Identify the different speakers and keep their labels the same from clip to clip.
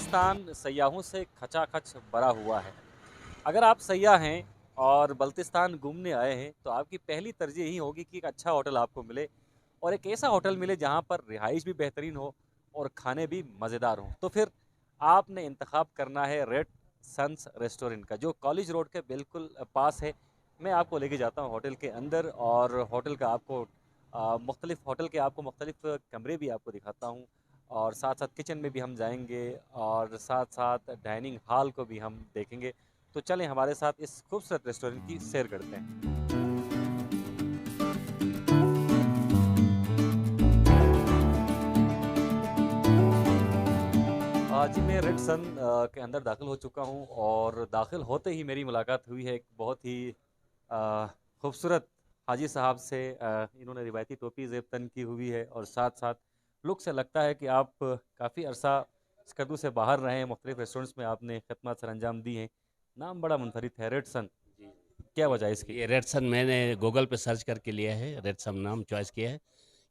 Speaker 1: बल्तिस्तान सयाहों से खचाखच भरा हुआ है। अगर आप सयाह हैं और बल्तिस्तान घूमने आए हैं तो आपकी पहली तरजीह यही होगी कि एक अच्छा होटल आपको मिले और एक ऐसा होटल मिले जहाँ पर रिहाइश भी बेहतरीन हो और खाने भी मज़ेदार हों। तो फिर आपने इंतखाब करना है रेड सन्स रेस्टोरेंट का, जो कॉलेज रोड के बिल्कुल पास है। मैं आपको लेके जाता हूँ होटल के अंदर और होटल का आपको मुख्तलिफ होटल के आपको मुख्तलिफ कमरे भी आपको दिखाता हूँ और साथ साथ किचन में भी हम जाएंगे और साथ साथ डाइनिंग हॉल को भी हम देखेंगे। तो चलें हमारे साथ इस खूबसूरत रेस्टोरेंट की सैर करते हैं। जी मैं रेड सन के अंदर दाखिल हो चुका हूँ और दाखिल होते ही मेरी मुलाकात हुई है एक बहुत ही खूबसूरत हाजी साहब से। इन्होंने रिवायती टोपी ज़ेब तन की हुई है और साथ साथ लुक से लगता है कि आप काफ़ी अरसा स्कर्दू से बाहर रहे हैं, मुख्तलिफ रेस्टोरेंट्स में आपने खदमात सर अंजाम दी हैं। नाम बड़ा मुनफरिद है रेड सन,
Speaker 2: जी,
Speaker 1: क्या वजह है इसकी?
Speaker 2: ये रेडसन मैंने गूगल पे सर्च करके लिया है, रेडसन नाम चॉइस किया है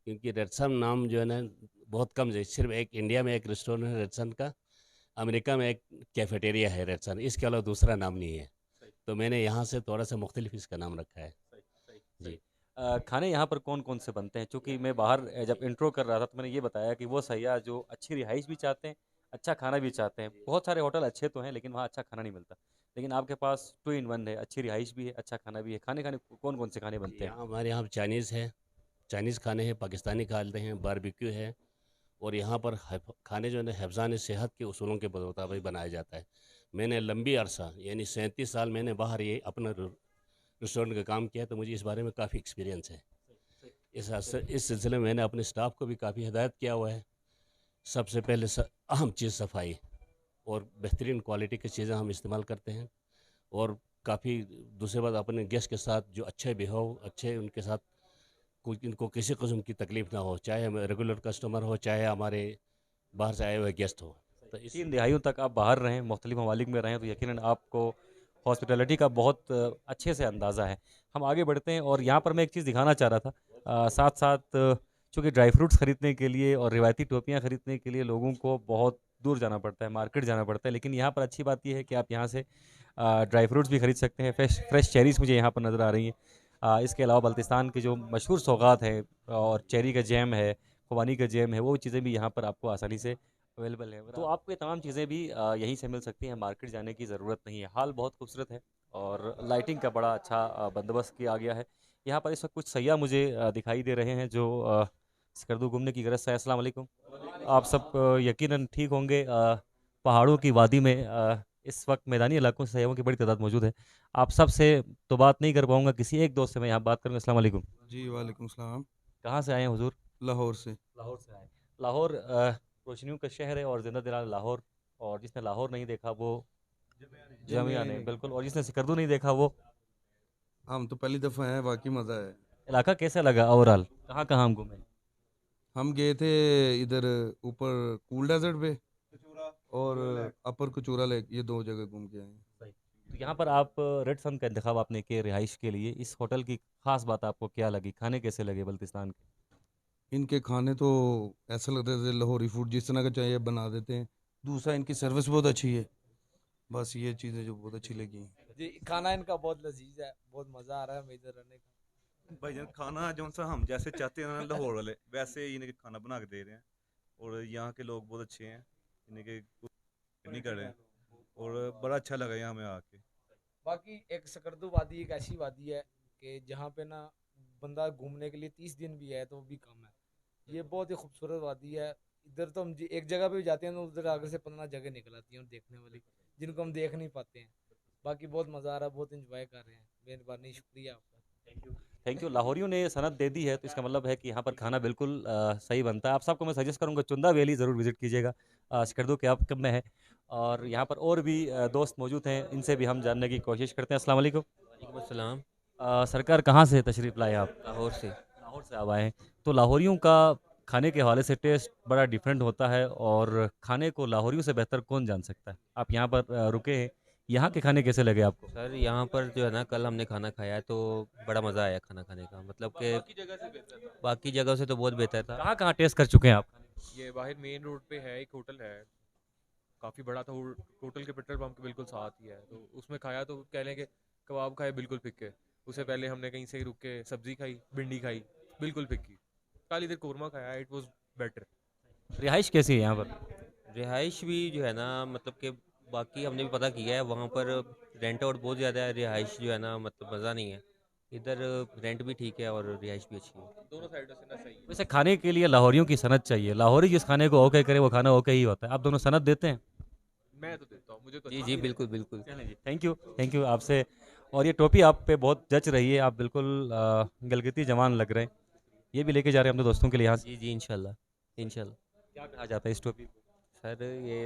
Speaker 2: क्योंकि रेडसन नाम जो है ना बहुत कम है। सिर्फ एक इंडिया में एक रेस्टोरेंट है रेडसन का, अमेरिका में एक कैफेटेरिया है रेडसन, इसके अलावा दूसरा नाम नहीं है।
Speaker 1: सही
Speaker 2: तो मैंने यहाँ से थोड़ा सा मुख्तलिफ इसका नाम रखा है।
Speaker 1: सही सही सही।
Speaker 2: जी।
Speaker 1: खाने यहाँ पर कौन कौन से बनते हैं? चूँकि मैं बाहर जब इंट्रो कर रहा था तो मैंने ये बताया कि वो सयाह जो अच्छी रिहाइश भी चाहते हैं, अच्छा खाना भी चाहते हैं। बहुत सारे होटल अच्छे तो हैं लेकिन वहाँ अच्छा खाना नहीं मिलता। लेकिन आपके पास टू इन वन है, अच्छी रिहाइश भी है, अच्छा खाना भी है। खाने खाने कौन कौन से खाने बनते हैं?
Speaker 2: यहाँ हमारे यहाँ चाइनीज़ है, चाइनीज़ खाने हैं, पाकिस्तानी खाते हैं, बारबेक्यू है। और यहाँ पर खाने जो है ना हिफ्ज़ान सेहत के उसूलों के मुताबिक बनाया जाता है। मैंने लंबी अरसा यानी 37 साल मैंने बाहर ये अपना रेस्टोरेंट का काम किया, तो मुझे इस बारे में काफ़ी एक्सपीरियंस है।
Speaker 1: सही सही
Speaker 2: इस सिलसिले में मैंने अपने स्टाफ को भी काफ़ी हिदायत किया हुआ है। सबसे पहले अहम चीज़ सफाई और बेहतरीन क्वालिटी की चीज़ें हम इस्तेमाल करते हैं। और काफ़ी दूसरी बात, अपने गेस्ट के साथ जो अच्छे बिहेव, अच्छे उनके साथ कोई इनको किसी किस्म की तकलीफ़ ना हो, चाहे हम रेगुलर कस्टमर हो, चाहे हमारे बाहर से आए हुए गेस्ट हो।
Speaker 1: सही।
Speaker 2: तो इस
Speaker 1: 3 दिहाइयों तक आप बाहर रहें, मुख्तलिफ ममालिक में रहें तो यकीनन आपको हॉस्पिटैलिटी का बहुत अच्छे से अंदाज़ा है। हम आगे बढ़ते हैं और यहाँ पर मैं एक चीज़ दिखाना चाह रहा था। साथ साथ चूँकि ड्राई फ्रूट्स खरीदने के लिए और रिवायती टोपियाँ खरीदने के लिए लोगों को बहुत दूर जाना पड़ता है, मार्केट जाना पड़ता है। लेकिन यहाँ पर अच्छी बात ये है कि आप यहाँ से ड्राई फ्रूट्स भी खरीद सकते हैं। फ्रेश फ्रेश चेरीज़ मुझे यहाँ पर नज़र आ रही हैं। इसके अलावा बल्तिस्तान की जो मशहूर सौगात है और चेरी का जैम है, खुबानी का जैम है, वो चीज़ें भी यहाँ पर आपको आसानी से अवेलेबल है। तो आपको ये तमाम चीज़ें भी यहीं से मिल सकती हैं, मार्केट जाने की ज़रूरत नहीं है। हाल बहुत खूबसूरत है और लाइटिंग का बड़ा अच्छा बंदोबस्त किया गया है। यहाँ पर इस वक्त कुछ सैयाह मुझे दिखाई दे रहे हैं जो स्कर्दू घूमने की गरज से। अस्सलाम वालेकुम। आप सब यकीनन ठीक होंगे। पहाड़ों की वादी में इस वक्त मैदानी इलाकों से सैयाहों की बड़ी तादाद मौजूद है। आप सब से तो बात नहीं कर पाऊंगा, किसी एक दोस्त से मैं यहाँ बात करूँगा। अस्सलाम वालेकुम।
Speaker 3: जी वालेकुम सलाम।
Speaker 1: कहाँ से आए हैं हुजूर?
Speaker 3: लाहौर से।
Speaker 1: लाहौर से आए। लाहौर रोशनियों का शहर है और जिंदा दिलाना लाहौर। और जिसने लाहौर नहीं देखा वो जामिया
Speaker 3: जमिया ही
Speaker 1: नहीं,
Speaker 3: नहीं।
Speaker 1: बिल्कुल। और जिसने सिकंदू नहीं देखा वो।
Speaker 3: हम तो पहली दफ़ा हैं, वाकई मज़ा है।
Speaker 1: इलाका कैसा लगा ओवरऑल? कहाँ कहाँ हम घूमे?
Speaker 3: हम गए थे इधर ऊपर कूल डेजर्ट पे और अपर कचूरा लेक, ये दो जगह घूम के आए हैं।
Speaker 1: सही। तो यहाँ पर आप रेड सन का इंतखाब आपने किया रिहाइश के लिए। इस होटल की खास बात आपको क्या लगी? खाने कैसे लगे बल्तिस्तान के?
Speaker 3: इनके खाने तो ऐसा लगता है जैसे लाहौरी फूड जिस तरह का चाहिए बना देते हैं। दूसरा इनकी सर्विस बहुत अच्छी है। बस ये चीज़ें जो बहुत अच्छी लगी।
Speaker 4: जी, खाना इनका बहुत लजीज है, बहुत मज़ा आ रहा है हमें इधर रहने का।
Speaker 5: भाईजान खाना जो सा हम जैसे चाहते हैं ना लाहौर वाले वैसे ही इन्हें खाना बना के दे रहे हैं। और यहाँ के लोग बहुत अच्छे हैं, इन्हें के कुछ नहीं कर रहे हैं। और बड़ा अच्छा लगा यहाँ में आके।
Speaker 4: बाकी एक सकरदू वादी एक ऐसी वादी है कि जहाँ पे ना बंदा घूमने के लिए 30 दिन भी है तो भी कम है। ये बहुत ही खूबसूरत वादी है। इधर तो हम एक जगह पे भी जाते हैं तो उधर आगे से 15 जगह निकल आती हैं और देखने वाली, जिनको हम देख नहीं पाते हैं। बाकी बहुत मज़ा आ रहा है, बहुत इंजॉय कर रहे हैं। मेहरबानी, शुक्रिया आपका।
Speaker 1: Thank you. Thank you. लाहौरियों ने सनद दे दी है तो इसका मतलब है कि यहाँ पर खाना बिल्कुल सही बनता है। आप सबको मैं सजेस्ट करूँगा चुंदा वैली ज़रूर विजिट कीजिएगा। स्कर्दू के आप कब में है और यहाँ पर और भी दोस्त मौजूद हैं, इनसे भी हम जानने की कोशिश करते हैं। अस्सलाम वालेकुम।
Speaker 6: वालेकुम अस्सलाम।
Speaker 1: सरकार कहाँ से तशरीफ़ लाए आप?
Speaker 6: लाहौर से।
Speaker 1: लाहौर से आप आए हैं। तो लाहौरियों का खाने के हवाले से टेस्ट बड़ा डिफरेंट होता है और खाने को लाहौरियों से बेहतर कौन जान सकता है? आप यहाँ पर रुके हैं, यहाँ के खाने कैसे लगे आपको?
Speaker 6: सर यहाँ पर जो है ना कल हमने खाना खाया है तो बड़ा मज़ा आया खाना खाने का, मतलब कि बाकी जगह से तो बहुत बेहतर था।
Speaker 1: कहाँ कहाँ टेस्ट कर चुके हैं आप?
Speaker 7: ये बाहर मेन रोड पे है एक होटल है, काफ़ी बड़ा था, वो टोटल के पेट्रोल पंप के बिल्कुल साथ ही है। तो उसमें खाया तो कह लें कि कबाब खाए बिल्कुल फिक्के। उससे पहले हमने कहीं से रुक के सब्जी खाई, भिंडी खाई, बिल्कुल फिक्की। कल इधर कौरमा खाया, इट वाज बेटर।
Speaker 1: रिहाइश कैसी है यहाँ पर?
Speaker 6: रिहाइश भी जो है ना, मतलब कि बाकी हमने भी पता किया है, वहाँ पर रेंट आउट बहुत ज़्यादा है, रिहाइश जो है ना मतलब मज़ा नहीं है। इधर रेंट भी ठीक है और रिहाइश भी अच्छी है।
Speaker 7: दोनों साइडों से ना सही है।
Speaker 1: वैसे खाने के लिए लाहौरियों की सनद चाहिए, लाहौरी जिस खाने को ओके करे वो खाना ओके ही होता है। आप दोनों सनद देते हैं?
Speaker 7: मैं तो देता हूँ, मुझे तो
Speaker 6: जी
Speaker 7: अच्छा
Speaker 6: जी
Speaker 7: लगता है।
Speaker 6: बिल्कुल बिल्कुल।
Speaker 1: चलें जी, थैंक यू आपसे। और ये टोपी आप पे बहुत जच रही है, आप बिल्कुल गिलगिती जवान लग रहे हैं। ये भी लेके जा रहे हैं अपने दोस्तों के लिए यहाँ से।
Speaker 6: जी जी इंशाल्लाह इंशाल्लाह।
Speaker 1: क्या कहा जाता है इस टोपी को?
Speaker 6: सर ये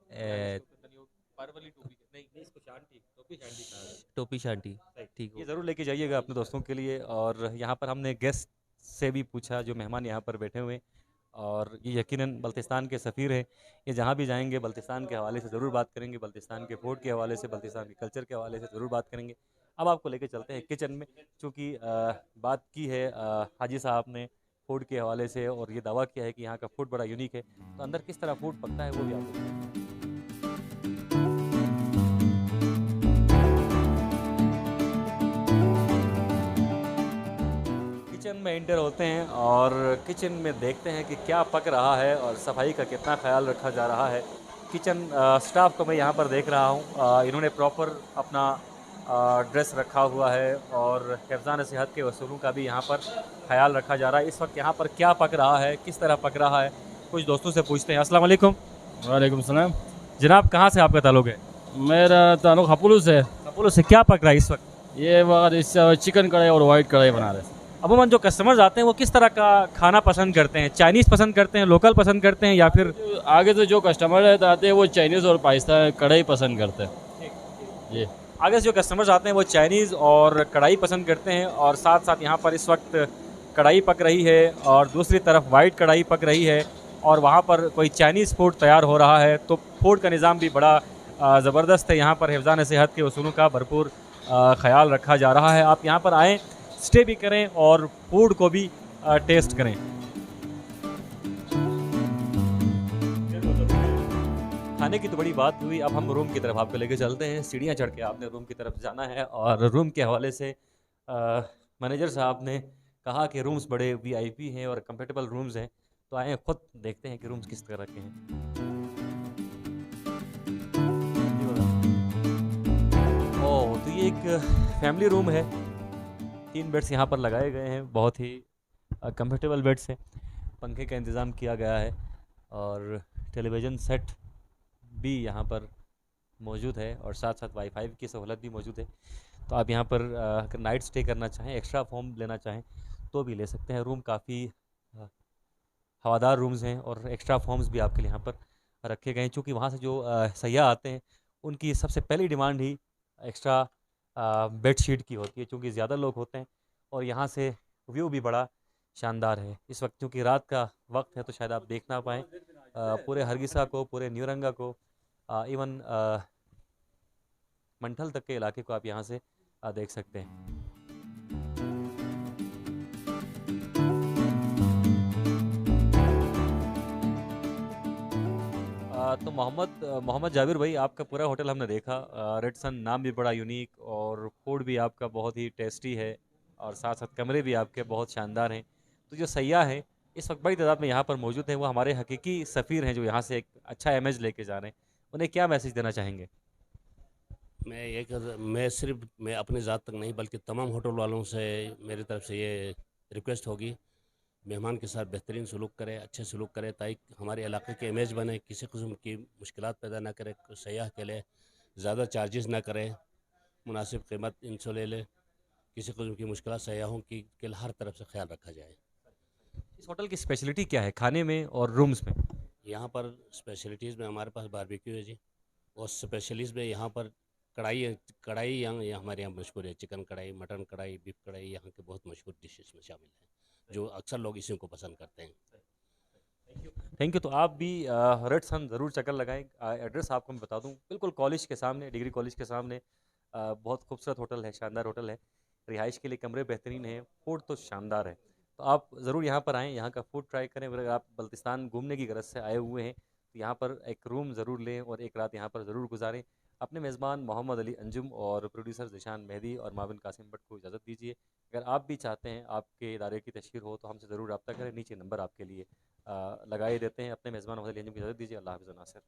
Speaker 7: मैंने
Speaker 6: ए,
Speaker 7: इसको पता नहीं वो पर वाली टोपी नहीं,
Speaker 1: इसको शांति, टोपी शांति कहा जाता है।
Speaker 6: टोपी शांटी ठीक
Speaker 1: ये
Speaker 6: हो।
Speaker 1: ज़रूर लेके जाइएगा अपने दोस्तों के लिए। और यहाँ पर हमने गेस्ट से भी पूछा, जो मेहमान यहाँ पर बैठे हुए हैं, और ये यकीनन बल्तिस्तान के सफ़ीर हैं। ये जहाँ भी जाएंगे बल्तिस्तान के हवाले से ज़रूर बात करेंगे, बल्तिस्तान के फूड के हवाले से, बल्तिस्तान के कल्चर के हवाले से ज़रूर बात करेंगे। अब आपको लेके चलते हैं किचन में, चूँकि बात की है हाजी साहब ने फूड के हवाले से, और ये दावा किया है कि यहाँ का फूड बड़ा यूनिक है। तो अंदर किस तरह फूड पकता है वो भी आपको बताएंगे। किचन में एंटर होते हैं और किचन में देखते हैं कि क्या पक रहा है और सफाई का कितना ख्याल रखा जा रहा है। किचन स्टाफ को मैं यहाँ पर देख रहा हूँ, इन्होंने प्रॉपर अपना ड्रेस रखा हुआ है, और हिफ्ज़ान सेहत के असूलों का भी यहाँ पर ख्याल रखा जा रहा है। इस वक्त यहाँ पर क्या पक रहा है, किस तरह पक रहा है, कुछ दोस्तों से पूछते हैं। अस्सलाम वालेकुम
Speaker 8: वालेकुम सलाम।
Speaker 1: जनाब, कहाँ से आपका ताल्लुक़ है?
Speaker 8: मेरा ताल्लुक हपुलू से है।
Speaker 1: अपोलो से। क्या पक रहा है इस वक्त?
Speaker 8: ये वक्त इस चिकन कढ़ाई और वाइट कढ़ाई बना रहे हैं।
Speaker 1: अमूमन जो कस्टमर्स आते हैं वो किस तरह का खाना पसंद करते हैं? चाइनीज़ पसंद करते हैं, लोकल पसंद करते हैं, या फिर
Speaker 8: आगे से जो कस्टमर आते हैं वो चाइनीज़ और पाकिस्तान कढ़ाई पसंद करते हैं जी।
Speaker 1: आगे से जो कस्टमर्स आते हैं वो चाइनीज़ और कढ़ाई पसंद करते हैं, और साथ साथ यहाँ पर इस वक्त कढ़ाई पक रही है और दूसरी तरफ वाइट कढ़ाई पक रही है, और वहाँ पर कोई चाइनीज़ फूड तैयार हो रहा है। तो फूड का निज़ाम भी बड़ा ज़बरदस्त है। यहाँ पर हिफ्ज़ान सेहत के उसूलों का भरपूर ख्याल रखा जा रहा है। आप यहाँ पर आएँ, स्टे भी करें और फूड को भी टेस्ट करें। खाने की तो बड़ी बात हुई, अब हम रूम की तरफ आपको लेके चलते हैं। सीढ़ियाँ चढ़ के आपने रूम की तरफ जाना है, और रूम के हवाले से मैनेजर साहब ने कहा कि रूम्स बड़े वीआईपी हैं और कंफर्टेबल रूम्स हैं। तो आए खुद देखते हैं कि रूम्स किस तरह के हैं। ओह, तो ये एक फैमिली रूम है। 3 बेड्स यहाँ पर लगाए गए हैं, बहुत ही कंफर्टेबल बेड्स हैं। पंखे का इंतज़ाम किया गया है, और टेलीविज़न सेट भी यहाँ पर मौजूद है, और साथ साथ वाईफाई की सहूलत भी मौजूद है। तो आप यहाँ पर अगर नाइट स्टे करना चाहें, एक्स्ट्रा फॉर्म लेना चाहें तो भी ले सकते हैं। रूम काफ़ी हवादार रूम्स हैं, और एक्स्ट्रा फॉर्म्स भी आपके लिए यहाँ पर रखे गए हैं। चूँकि वहाँ से जो सयाह आते हैं उनकी सबसे पहली डिमांड ही एक्स्ट्रा बेडशीट की होती है, चूँकि ज़्यादा लोग होते हैं। और यहाँ से व्यू भी बड़ा शानदार है। इस वक्त क्योंकि रात का वक्त है तो शायद आप देख ना पाएँ पूरे हरगिसा को, पूरे न्यूरंगा को, इवन मंठल तक के इलाके को आप यहाँ से देख सकते हैं। तो मोहम्मद जाबिर भाई, आपका पूरा होटल हमने देखा। रेड सन नाम भी बड़ा यूनिक, और फूड भी आपका बहुत ही टेस्टी है, और साथ साथ कमरे भी आपके बहुत शानदार हैं। तो जो सयाह हैं इस वक्त बड़ी तादाद में यहाँ पर मौजूद हैं, वो हमारे हकीकी सफ़ीर हैं जो यहाँ से एक अच्छा इमेज लेके जा रहे हैं। उन्हें क्या मैसेज देना चाहेंगे?
Speaker 2: मैं अपनी ज़ात तक नहीं बल्कि तमाम होटल वालों से मेरी तरफ से ये रिक्वेस्ट होगी, मेहमान के साथ बेहतरीन सलूक करें, अच्छे सलूक करें, ताकि हमारे इलाके के इमेज बने, किसी किस्म की मुश्किलात पैदा ना करें। सयाह के लिए ज़्यादा चार्जेस ना करें, मुनासिब कीमत इनसे ले लें। किसी किस्म की मुश्किलात सयाहों की के हर तरफ से ख्याल रखा जाए।
Speaker 1: इस होटल की स्पेशलिटी क्या है खाने में और रूम्स में?
Speaker 2: यहाँ पर स्पेशलिटीज़ में हमारे पास बारबेक्यू है जी, और स्पेशलिस्ट में यहाँ पर कढ़ाई यहाँ हमारे यहाँ मशहूर है। चिकन कढ़ाई, मटन कढ़ाई, बीफ कढ़ाई यहाँ के बहुत मशहूर डिशेस में शामिल है, जो अक्सर लोग इसी को पसंद करते हैं।
Speaker 1: Thank you. तो आप भी रेड सन ज़रूर चक्कर लगाएं। एड्रेस आपको मैं बता दूं, बिल्कुल कॉलेज के सामने, डिग्री कॉलेज के सामने। बहुत खूबसूरत होटल है, शानदार होटल है। रिहाइश के लिए कमरे बेहतरीन हैं, फूड तो शानदार है। तो आप ज़रूर यहाँ पर आएँ, यहाँ का फूड ट्राई करें। अगर आप बल्तिस्तान घूमने की गरज से आए हुए हैं तो यहाँ पर एक रूम ज़रूर लें और एक रात यहाँ पर ज़रूर गुजारें। अपने मेज़बान मोहम्मद अली अंजुम और प्रोड्यूसर ज़िशान मेहदी और माविन कासिम भट्ट को इजाज़त दीजिए। अगर आप भी चाहते हैं आपके इदारे की तशहीर हो तो हमसे ज़रूर रब्ता करें, नीचे नंबर आपके लिए लगाए देते हैं। अपने मेज़बान मोहम्मद अली अंजुम की इजाज़त दीजिए। अल्लाह हाफ़िज़ नासिर।